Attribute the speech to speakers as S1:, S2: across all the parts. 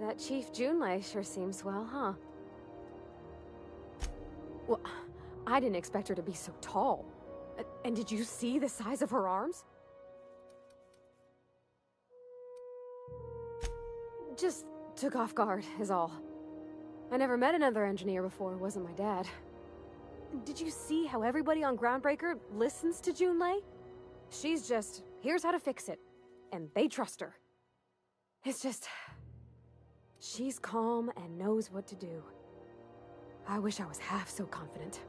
S1: That Chief Junlei sure seems swell, huh? Well, I didn't expect her to be so tall. And did you see the size of her arms? Just took off guard, is all. I never met another engineer before, it wasn't my dad. Did you see how everybody on Groundbreaker listens to Junlei? She's just, here's how to fix it. And they trust her. It's just... she's calm and knows what to do. I wish I was half so confident.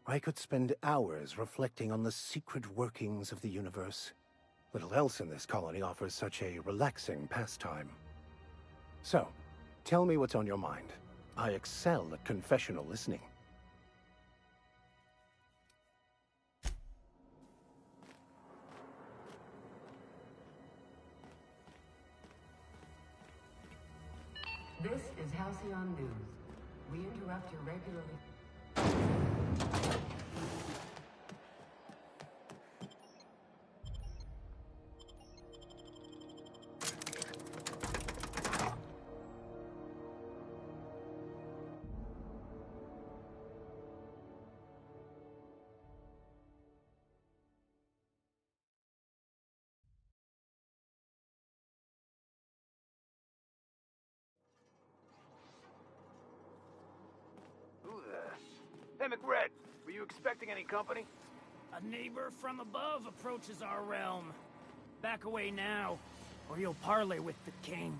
S2: I could spend hours reflecting on the secret workings of the universe. Little else in this colony offers such a relaxing pastime. So, tell me what's on your mind. I excel at confessional listening.
S3: This is Halcyon News. We interrupt your regularly...
S4: Hey, McRed, were you expecting any company?
S5: A neighbor from above approaches our realm. Back away now, or you'll parley with the king.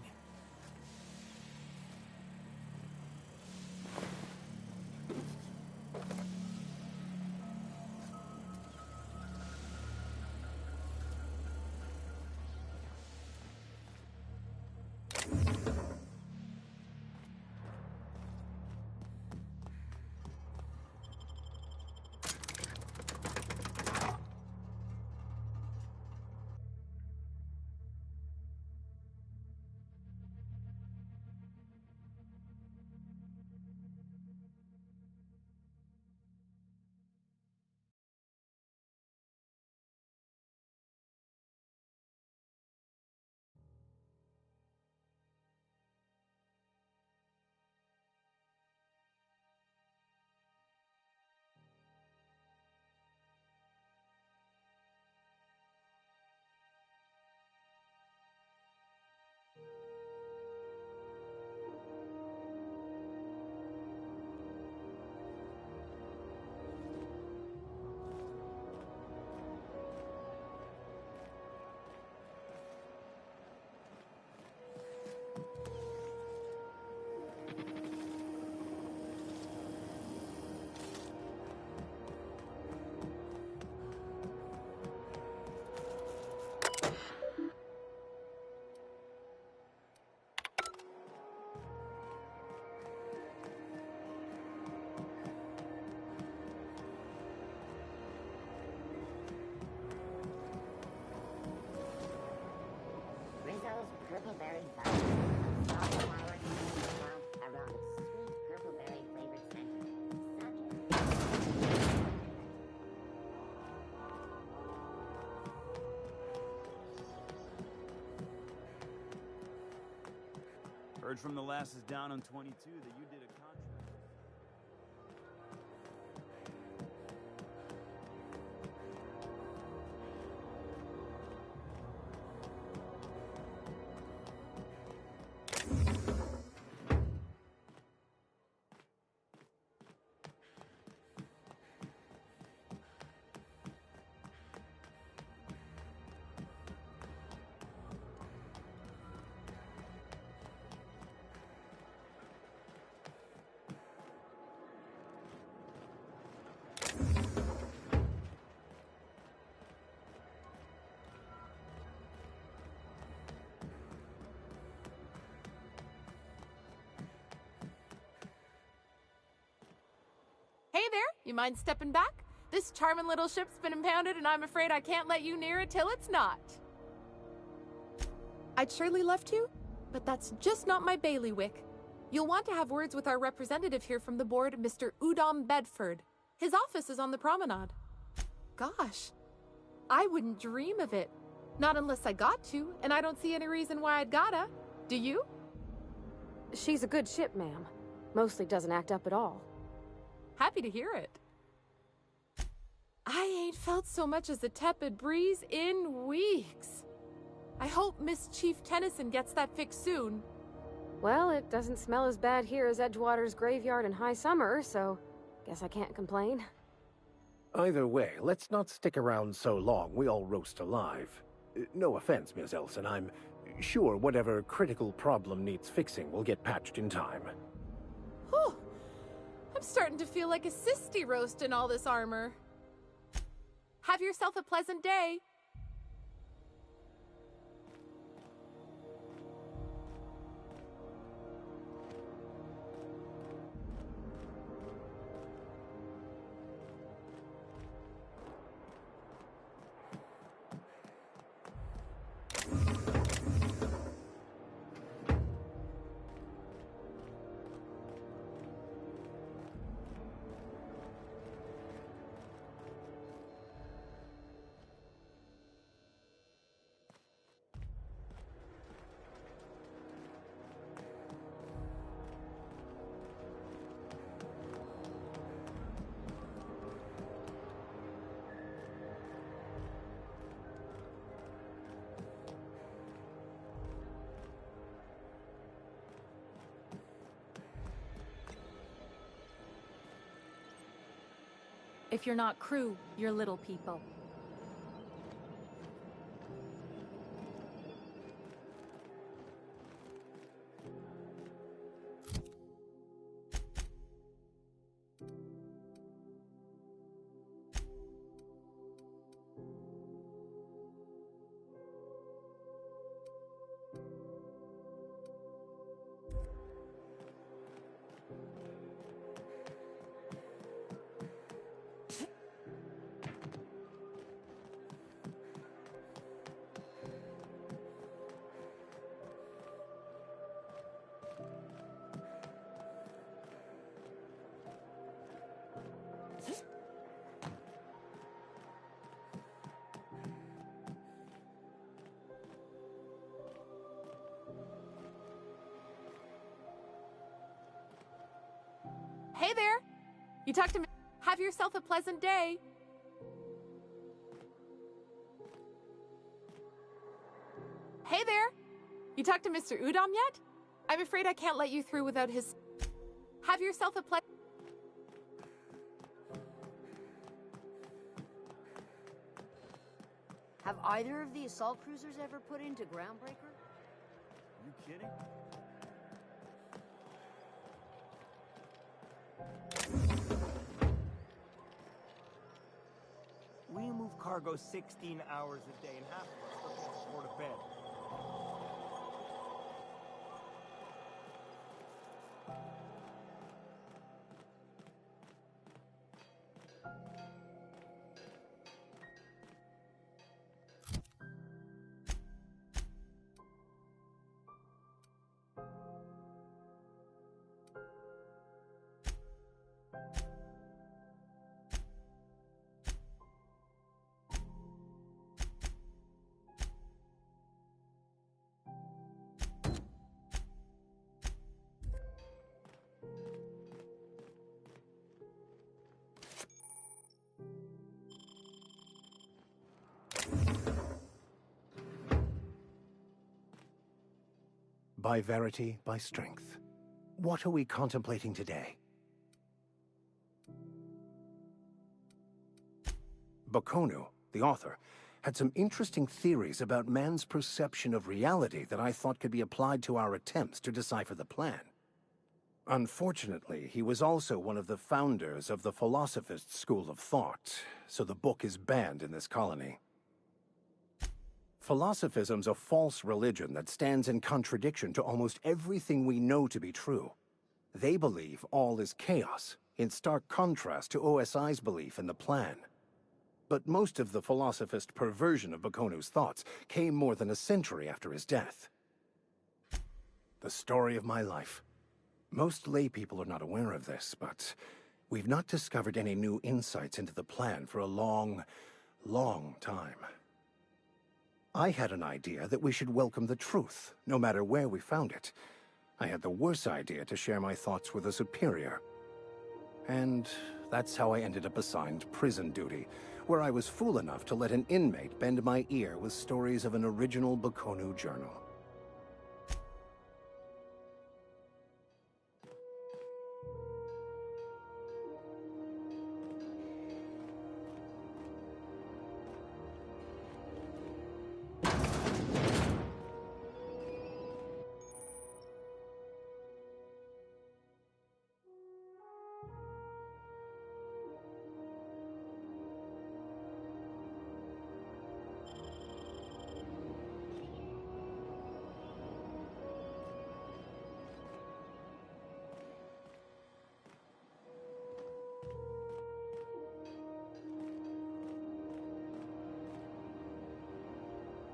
S6: Purple-berry bun. Soft flour around its sweet purple-berry flavored center.
S4: Heard from the lasses down on 22 that you did a contract.
S7: Hey there, you mind stepping back? This charming little ship's been impounded and I'm afraid I can't let you near it till it's not. I'd surely love to, but that's just not my bailiwick. You'll want to have words with our representative here from the board, Mr. Udom Bedford. His office is on the promenade. Gosh, I wouldn't dream of it. Not unless I got to, and I don't see any reason why I'd gotta. Do you?
S1: She's a good ship, ma'am. Mostly doesn't act up at all.
S7: Happy to hear it. I ain't felt so much as a tepid breeze in weeks. I hope Miss Chief Tennyson gets that fixed soon.
S1: Well, it doesn't smell as bad here as Edgewater's graveyard in high summer, so guess I can't complain.
S2: Either way, let's not stick around so long we all roast alive. No offense, Miss Elson, I'm sure whatever critical problem needs fixing will get patched in time.
S7: Whew. I'm starting to feel like a sisty roast in all this armor. Have yourself a pleasant day.
S8: If you're not crew, you're little people.
S7: Hey there! You talked to me. Have yourself a pleasant day. Hey there! You talked to Mr. Udom yet? I'm afraid I can't let you through without his... Have yourself a pleasant...
S9: Have either of the assault cruisers ever put into Groundbreaker?
S4: You kidding? We move cargo 16 hours a day, and half of us still can't afford a bed.
S2: By verity, by strength. What are we contemplating today? Bakonu, the author, had some interesting theories about man's perception of reality that I thought could be applied to our attempts to decipher the plan. Unfortunately, he was also one of the founders of the Philosophist school of thought, so the book is banned in this colony. Philosophism's a false religion that stands in contradiction to almost everything we know to be true. They believe all is chaos, in stark contrast to OSI's belief in the plan. But most of the philosophist perversion of Bakonu's thoughts came more than a century after his death. The story of my life. Most lay people are not aware of this, but we've not discovered any new insights into the plan for a long, long time. I had an idea that we should welcome the truth, no matter where we found it. I had the worse idea to share my thoughts with a superior. And that's how I ended up assigned prison duty, where I was fool enough to let an inmate bend my ear with stories of an original Bokonu journal.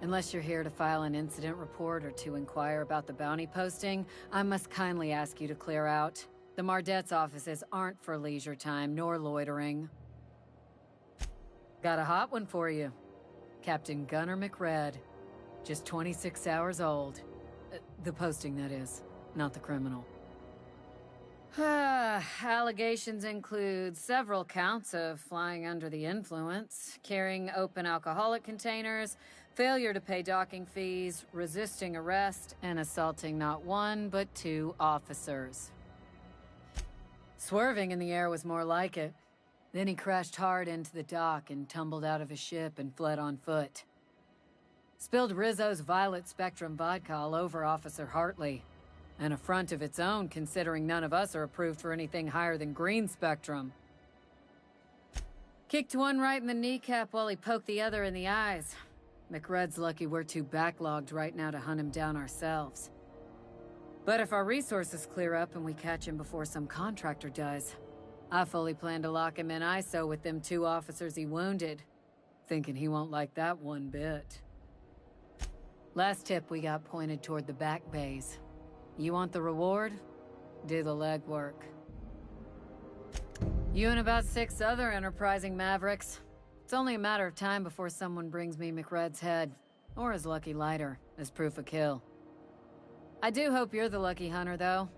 S8: Unless you're here to file an incident report or to inquire about the bounty posting, I must kindly ask you to clear out. The Mardet's offices aren't for leisure time nor loitering. Got a hot one for you. Captain Gunnar McRed. Just 26 hours old. The posting, that is, not the criminal. Allegations include several counts of flying under the influence, carrying open alcoholic containers, failure to pay docking fees, resisting arrest, and assaulting not one, but 2 officers. Swerving in the air was more like it. Then he crashed hard into the dock and tumbled out of his ship and fled on foot. Spilled Rizzo's Violet Spectrum vodka all over Officer Hartley. An affront of its own, considering none of us are approved for anything higher than green spectrum. Kicked one right in the kneecap while he poked the other in the eyes. McRed's lucky we're too backlogged right now to hunt him down ourselves. But if our resources clear up and we catch him before some contractor does, I fully plan to lock him in ISO with them 2 officers he wounded, thinking he won't like that one bit. Last tip we got pointed toward the back bays. You want the reward? Do the legwork. You and about 6 other enterprising mavericks. It's only a matter of time before someone brings me McRed's head, or his lucky lighter, as proof of kill. I do hope you're the lucky hunter, though.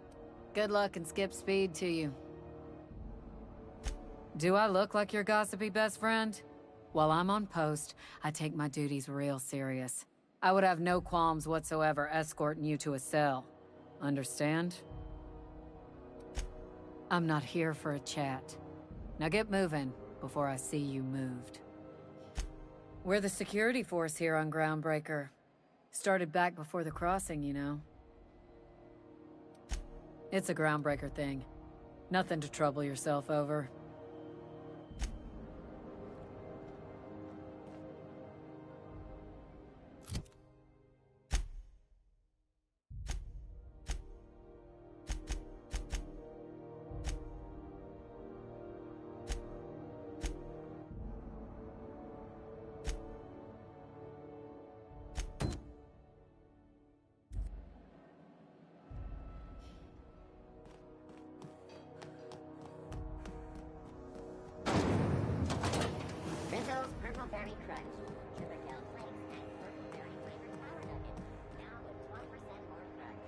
S8: Good luck and skip speed to you. Do I look like your gossipy best friend? While I'm on post, I take my duties real serious. I would have no qualms whatsoever escorting you to a cell. Understand? I'm not here for a chat. Now get moving before I see you moved. We're the security force here on Groundbreaker. Started back before the crossing, you know. It's a Groundbreaker thing. Nothing to trouble yourself over.
S6: Rizzo's Purple Berry Crunch. Sugar Gel Flakes and Purple Berry flavored flour nuggets. Now with 1% more crunch.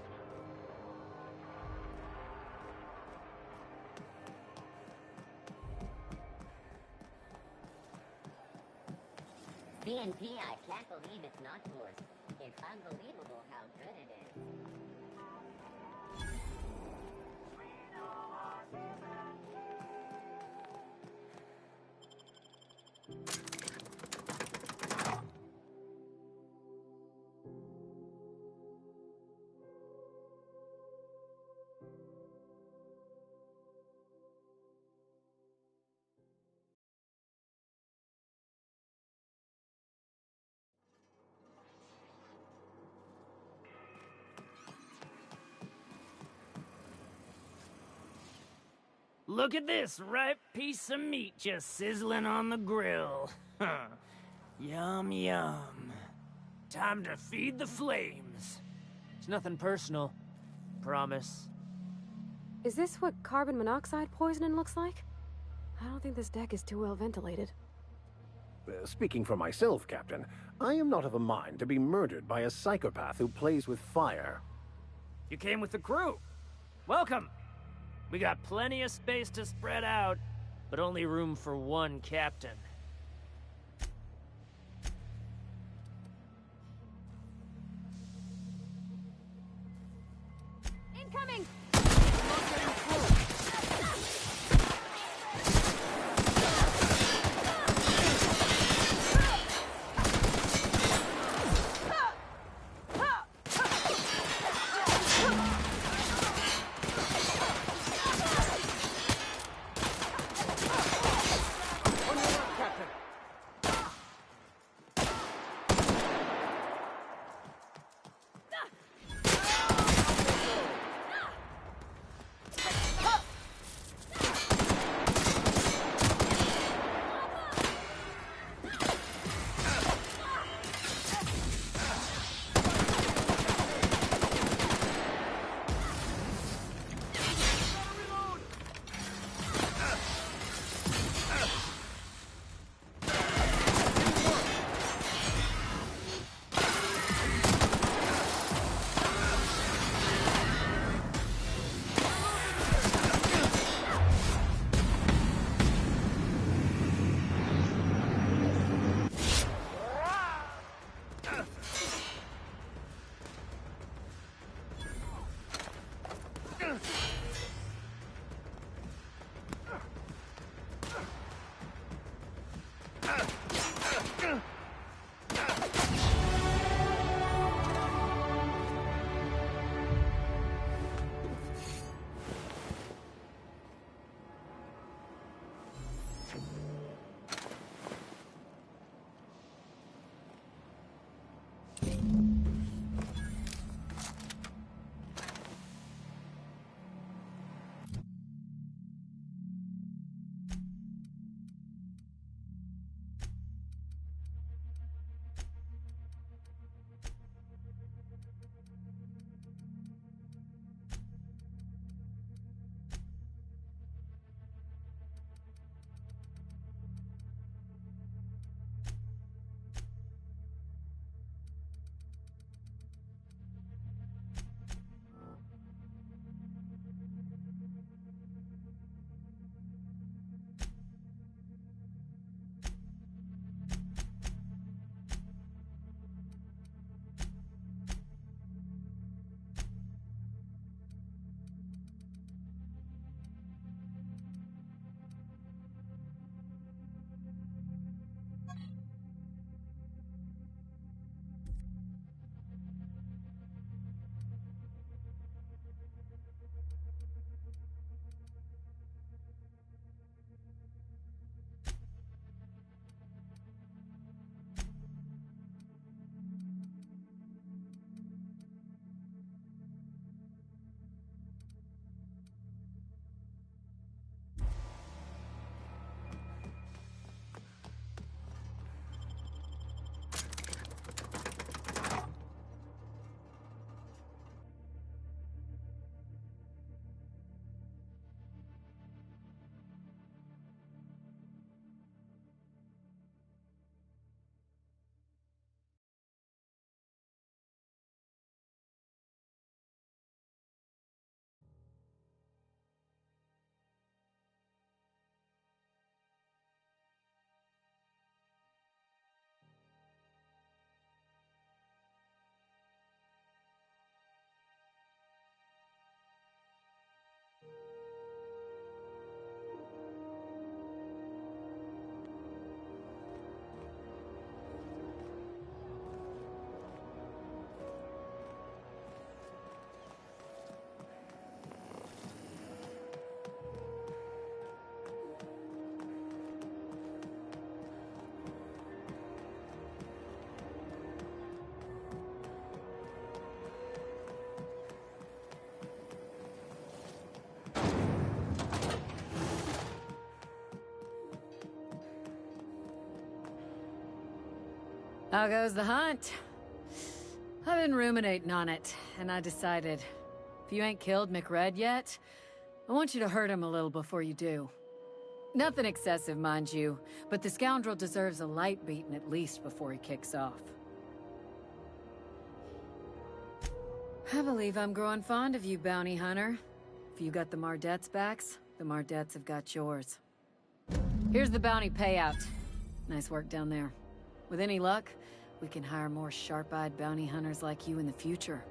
S6: BNP, I can't believe it's not yours. It's unbelievable how good it is.
S5: Look at this ripe piece of meat just sizzling on the grill. Yum, yum. Time to feed the flames.
S10: It's nothing personal. Promise.
S1: Is this what carbon monoxide poisoning looks like? I don't think this deck is too well ventilated.
S2: Speaking for myself, Captain, I am not of a mind to be murdered by a psychopath who plays with fire.
S5: You came with the crew. Welcome. We got plenty of space to spread out, but only room for one captain.
S1: Incoming!
S8: How goes the hunt? I've been ruminating on it, and I decided, if you ain't killed McRed yet, I want you to hurt him a little before you do. Nothing excessive, mind you, but the scoundrel deserves a light beating at least before he kicks off. I believe I'm growing fond of you, bounty hunter. If you got the Mardets' backs, the Mardets have got yours. Here's the bounty payout. Nice work down there. With any luck, we can hire more sharp-eyed bounty hunters like you in the future.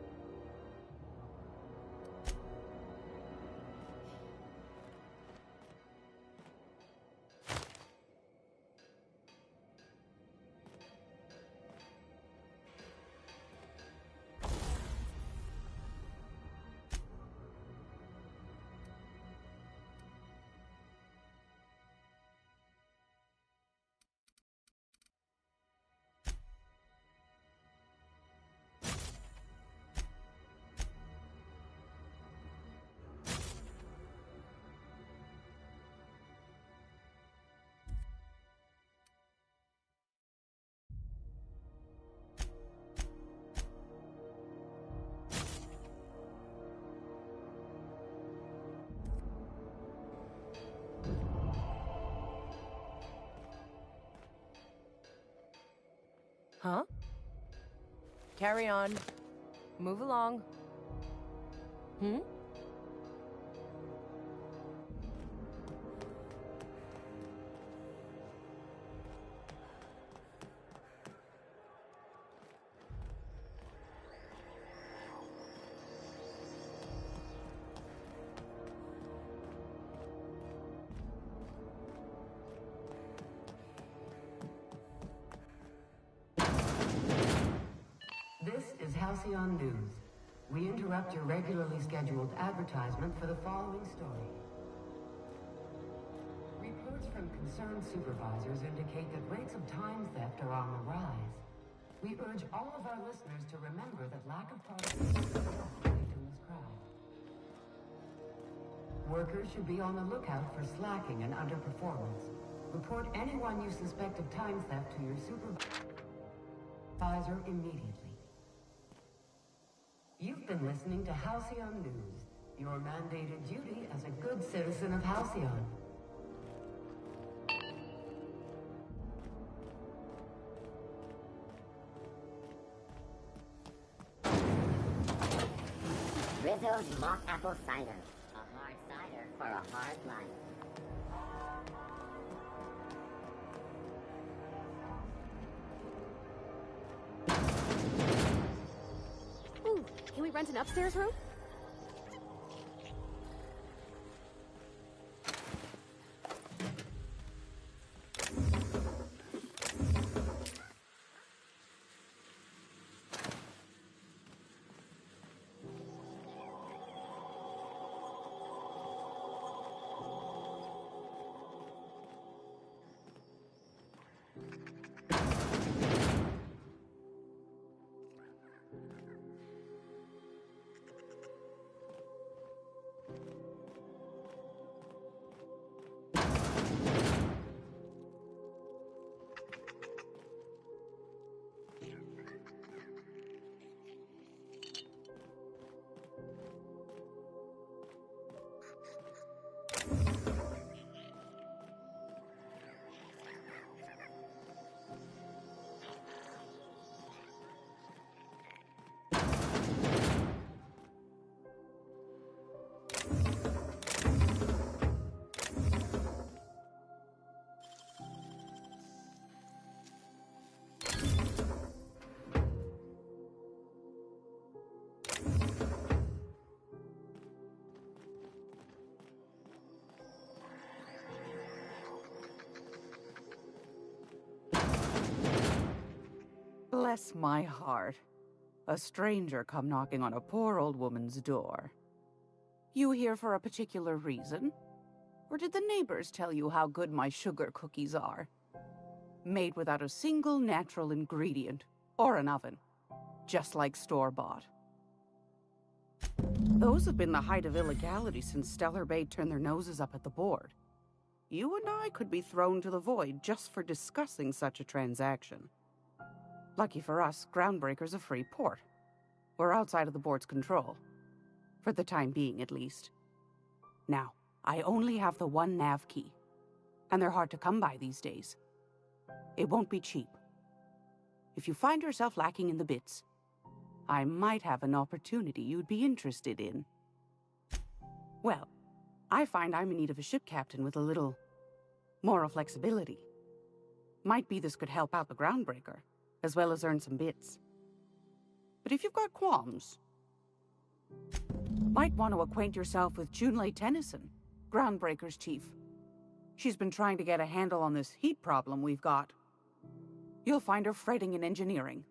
S10: Huh? Carry on. Move along. Hmm?
S3: This is Halcyon News. We interrupt your regularly scheduled advertisement for the following story. Reports from concerned supervisors indicate that rates of time theft are on the rise. We urge all of our listeners to remember that lack of productivity is often to this crime. Workers should be on the lookout for slacking and underperformance. Report anyone you suspect of time theft to your supervisor immediately. You've been listening to Halcyon News, your mandated duty as a good citizen of Halcyon.
S6: Rizzo's mock apple cider. A hard cider for a hard life.
S1: Ooh, can we rent an upstairs room?
S11: Bless my heart. A stranger come knocking on a poor old woman's door. You here for a particular reason? Or did the neighbors tell you how good my sugar cookies are? Made without a single natural ingredient, or an oven. Just like store-bought. Those have been the height of illegality since Stellar Bay turned their noses up at the board. You and I could be thrown to the void just for discussing such a transaction. Lucky for us, Groundbreaker's a free port. We're outside of the board's control. For the time being, at least. Now, I only have the one nav key, and they're hard to come by these days. It won't be cheap. If you find yourself lacking in the bits, I might have an opportunity you'd be interested in. Well, I find I'm in need of a ship captain with a little moral flexibility. Might be this could help out the groundbreaker, as well as earn some bits. But if you've got qualms, might want to acquaint yourself with Junlei Tennyson, Groundbreaker's chief. She's been trying to get a handle on this heat problem we've got. You'll find her fretting in engineering.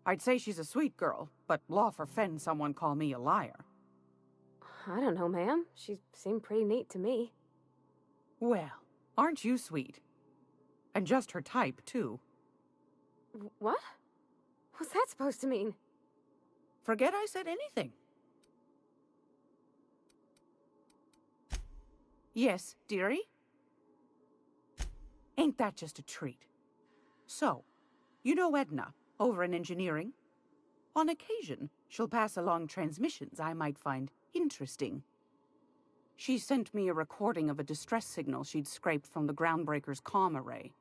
S11: I'd say she's a sweet girl, but law forfend someone call me a liar.
S1: I don't know, ma'am. She seemed pretty neat to me.
S11: Well, aren't you sweet? And just her type, too.
S1: What? What's that supposed to mean?
S11: Forget I said anything. Yes, dearie? Ain't that just a treat? So, you know Edna, over in engineering? On occasion, she'll pass along transmissions I might find interesting. She sent me a recording of a distress signal she'd scraped from the Groundbreaker's comm array.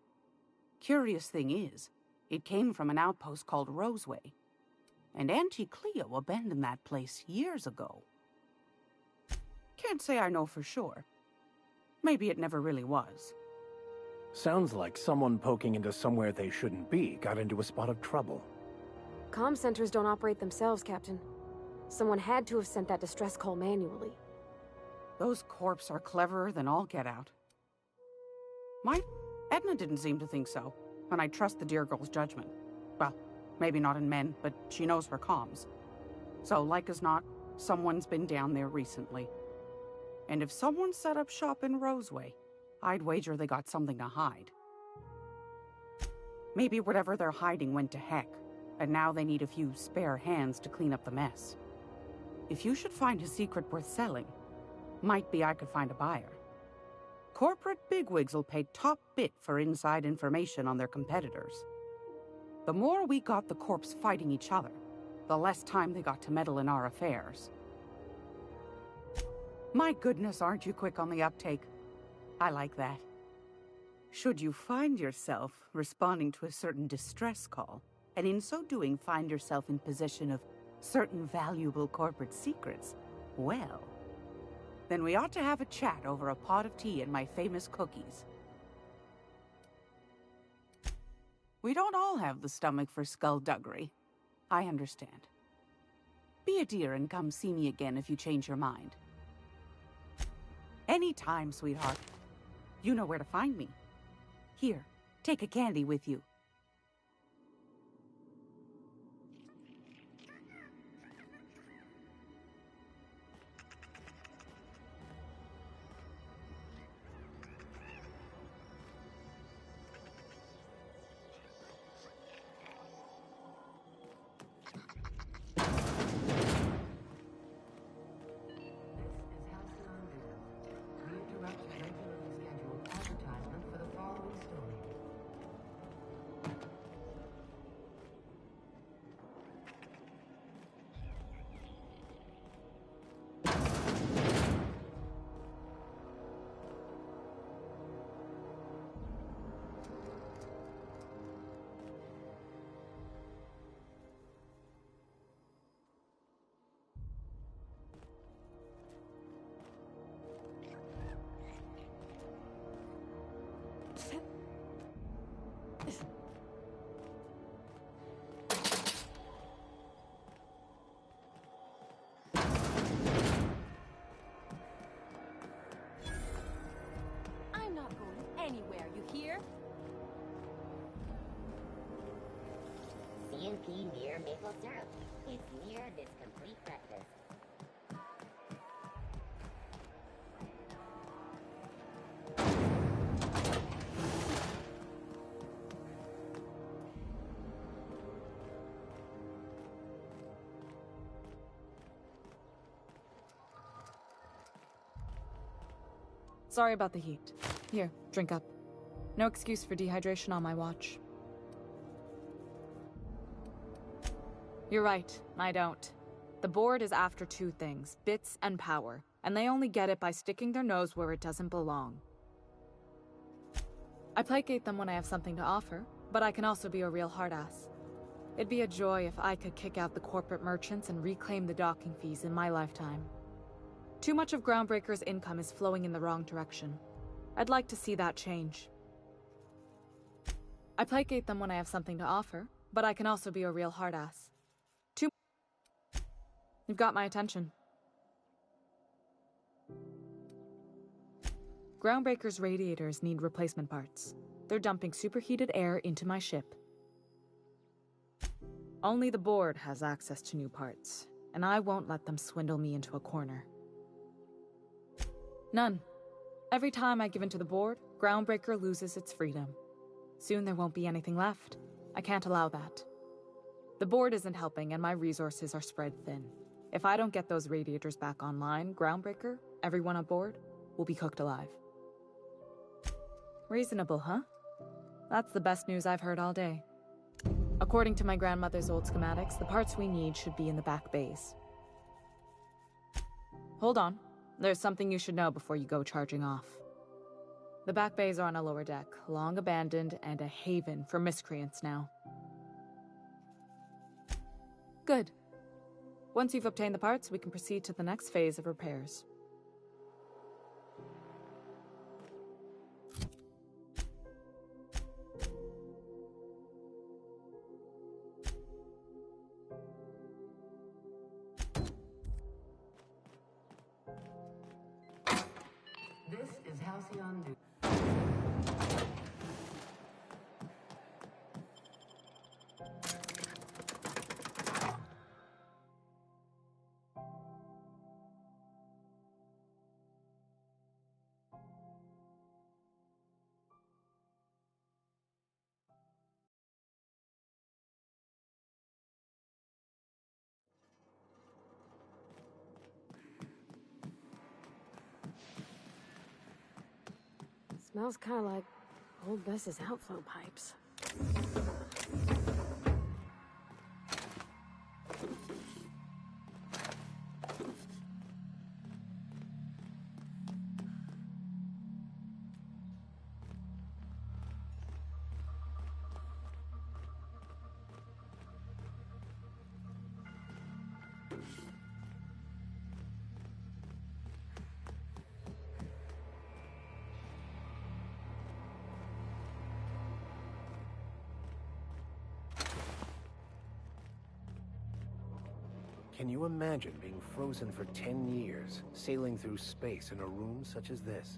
S11: Curious thing is, it came from an outpost called Roseway. And Auntie Cleo abandoned that place years ago. Can't say I know for sure. Maybe it never really was.
S2: Sounds like someone poking into somewhere they shouldn't be got into a spot of trouble.
S1: Comm centers don't operate themselves, Captain. Someone had to have sent that distress call manually.
S11: Those corps are cleverer than all get out. Edna didn't seem to think so, and I trust the dear girl's judgment. Well, maybe not in men, but she knows her comms. So, like as not, someone's been down there recently. And if someone set up shop in Roseway, I'd wager they got something to hide. Maybe whatever they're hiding went to heck, and now they need a few spare hands to clean up the mess. If you should find a secret worth selling, might be I could find a buyer. Corporate bigwigs will pay top bit for inside information on their competitors. The more we got the corps fighting each other, the less time they got to meddle in our affairs. My goodness, aren't you quick on the uptake? I like that. Should you find yourself responding to a certain distress call, and in so doing find yourself in possession of certain valuable corporate secrets, well, then we ought to have a chat over a pot of tea and my famous cookies. We don't all have the stomach for skullduggery. I understand. Be a dear and come see me again if you change your mind. Anytime, sweetheart. You know where to find me. Here, take a candy with you.
S9: Anywhere, you hear?
S6: C&P near maple syrup. It's near this complete breakfast.
S12: Sorry about the heat. Here, drink up. No excuse for dehydration on my watch. You're right, I don't. The board is after two things, bits and power. and they only get it by sticking their nose where it doesn't belong. I placate them when I have something to offer, but I can also be a real hard-ass. It'd be a joy if I could kick out the corporate merchants and reclaim the docking fees in my lifetime. Too much of Groundbreaker's income is flowing in the wrong direction. I'd like to see that change. I placate them when I have something to offer, but I can also be a real hard-ass. You've got my attention. Groundbreaker's radiators need replacement parts. They're dumping superheated air into my ship. Only the board has access to new parts, and I won't let them swindle me into a corner. None. Every time I give in to the board, Groundbreaker loses its freedom. Soon there won't be anything left. I can't allow that. The board isn't helping, and my resources are spread thin. If I don't get those radiators back online, Groundbreaker, everyone on board, will be cooked alive. Reasonable, huh? That's the best news I've heard all day. According to my grandmother's old schematics, the parts we need should be in the back bays. Hold on. There's something you should know before you go charging off. The back bays are on a lower deck, long abandoned and a haven for miscreants now. Good. Once you've obtained the parts, we can proceed to the next phase of repairs.
S3: This is Halcyon News.
S1: Smells kind of like old Bess's outflow pipes.
S2: Can you imagine being frozen for 10 years, sailing through space in a room such as this?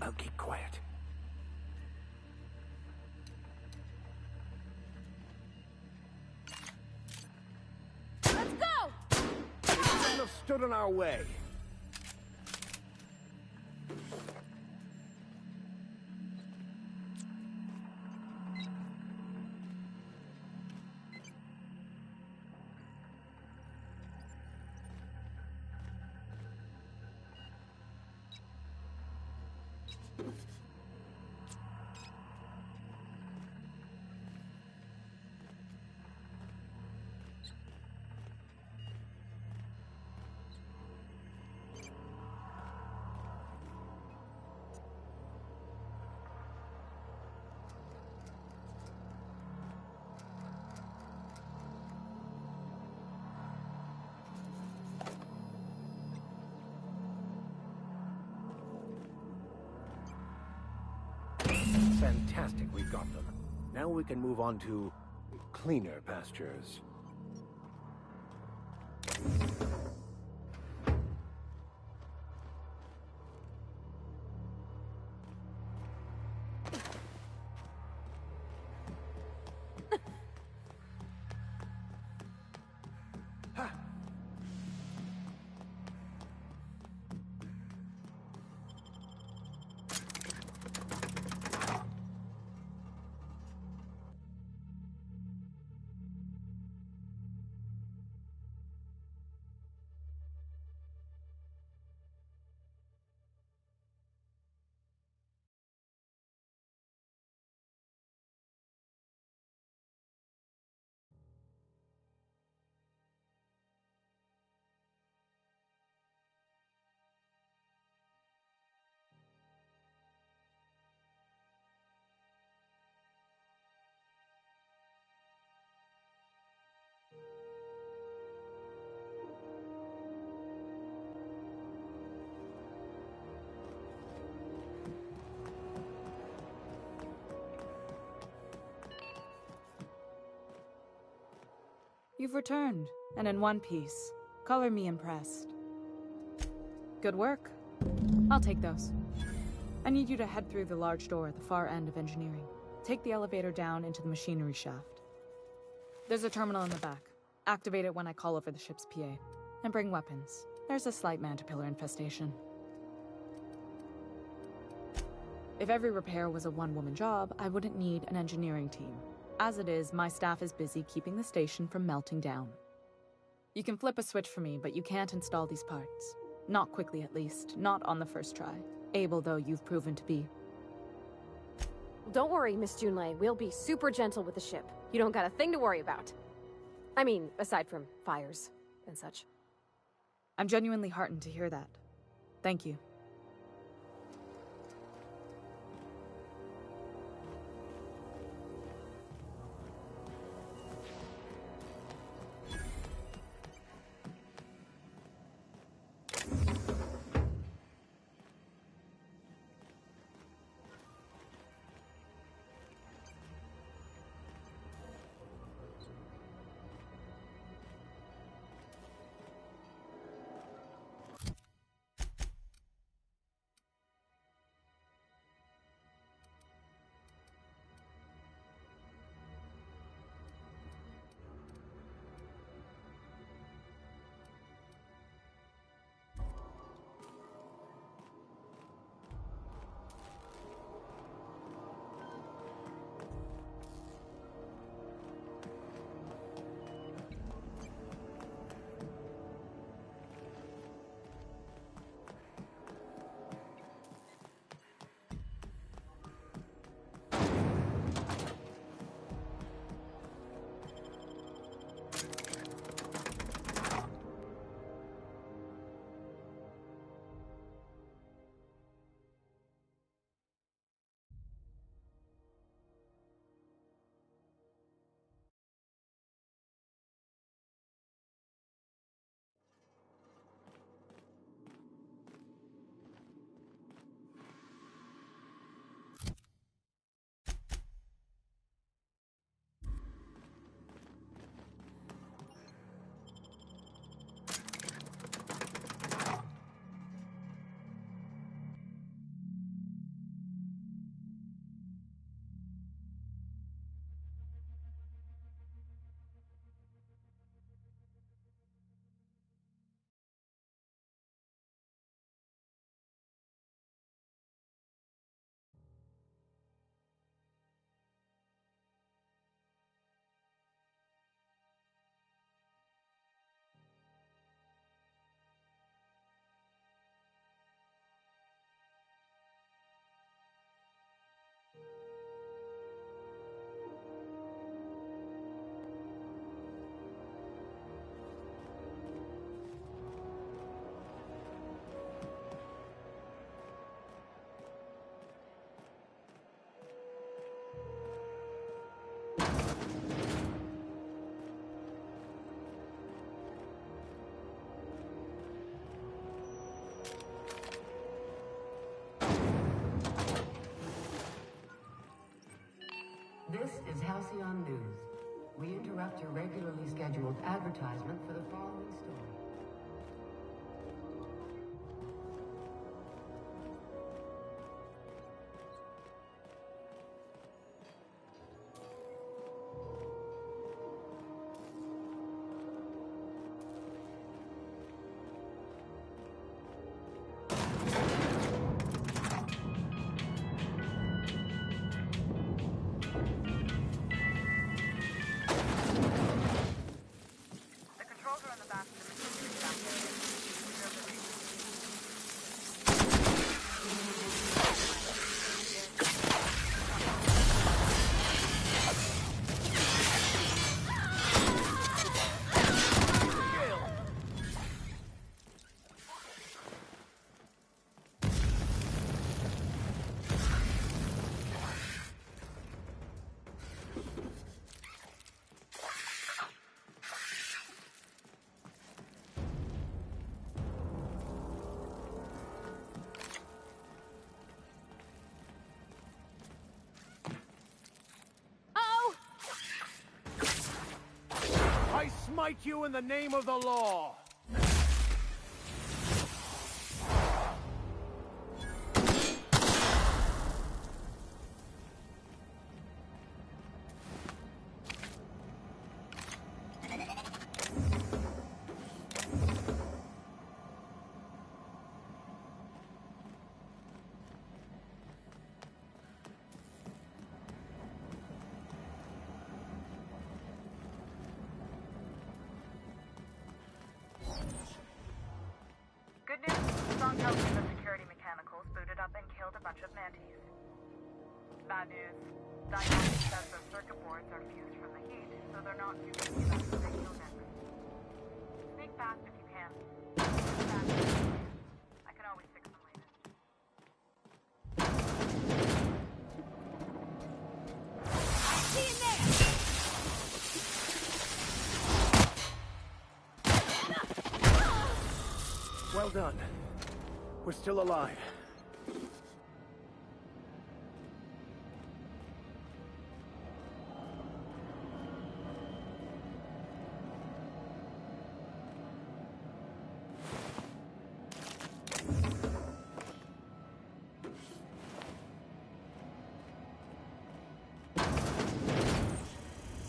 S2: I'll keep quiet.
S1: Let's go!
S2: They shouldn't have stood in our way. Fantastic, we've got them. Now we can move on to cleaner pastures.
S12: You've returned, and in one piece. Color me impressed. Good work. I'll take those. I need you to head through the large door at the far end of engineering. Take the elevator down into the machinery shaft. There's a terminal in the back. Activate it when I call over the ship's PA. And bring weapons. There's a slight mantipillar infestation. If every repair was a one-woman job, I wouldn't need an engineering team. As it is, my staff is busy keeping the station from melting down. You can flip a switch for me, but you can't install these parts. Not quickly, at least. Not on the first try. Able though you've proven to be.
S1: Don't worry, Miss Junlei. We'll be super gentle with the ship. You don't got a thing to worry about. I mean, aside from fires and such.
S12: I'm genuinely heartened to hear that. Thank you.
S3: Halcyon News. We interrupt your regularly scheduled advertisement for the following story.
S2: I smite you in the name of the law!
S13: Good news, Song tells me the security mechanicals booted up and killed a bunch of mantis. Bad news, Diagnostic says their circuit boards are fused from the heat, so they're not fusing enough to make no damage. Sneak fast if you can. I can always fix them later.
S6: See you there!
S2: Well done. We're still alive.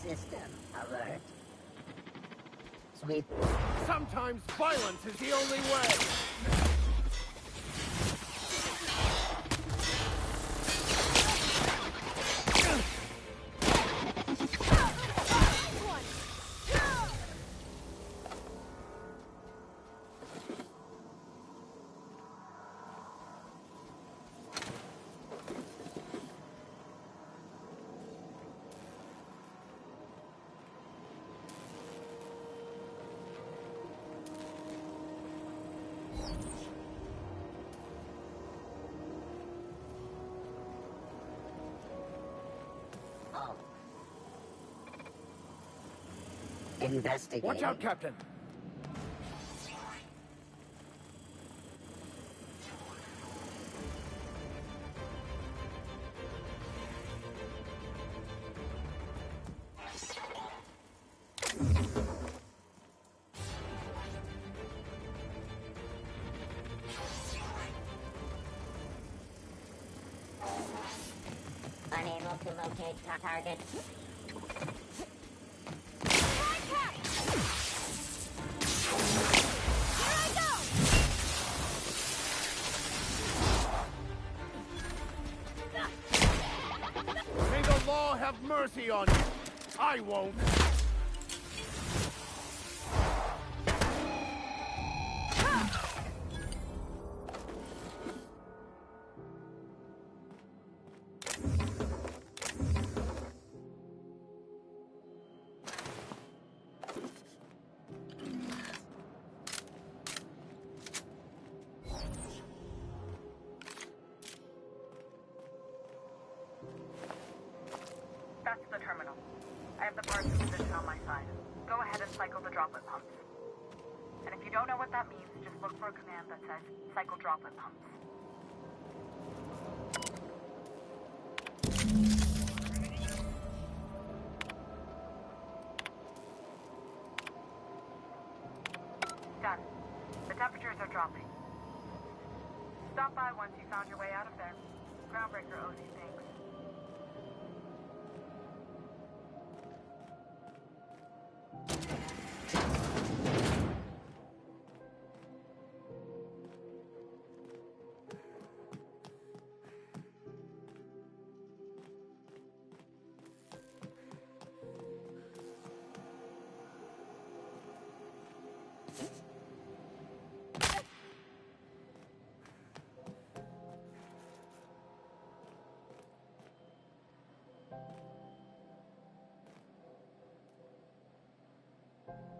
S6: System alert. Sweep.
S2: Sometimes violence is the only way!
S6: Investigate.
S2: Watch out, Captain!
S6: Unable to locate target.
S2: May the law have mercy on you! I won't!
S13: That's the terminal. I have the parts in position on my side. Go ahead and cycle the droplet pumps. And if you don't know what that means, just look for a command that says, cycle droplet pumps. Done. The temperatures are dropping. Stop by once you found your way out of there. Groundbreaker owes you thanks.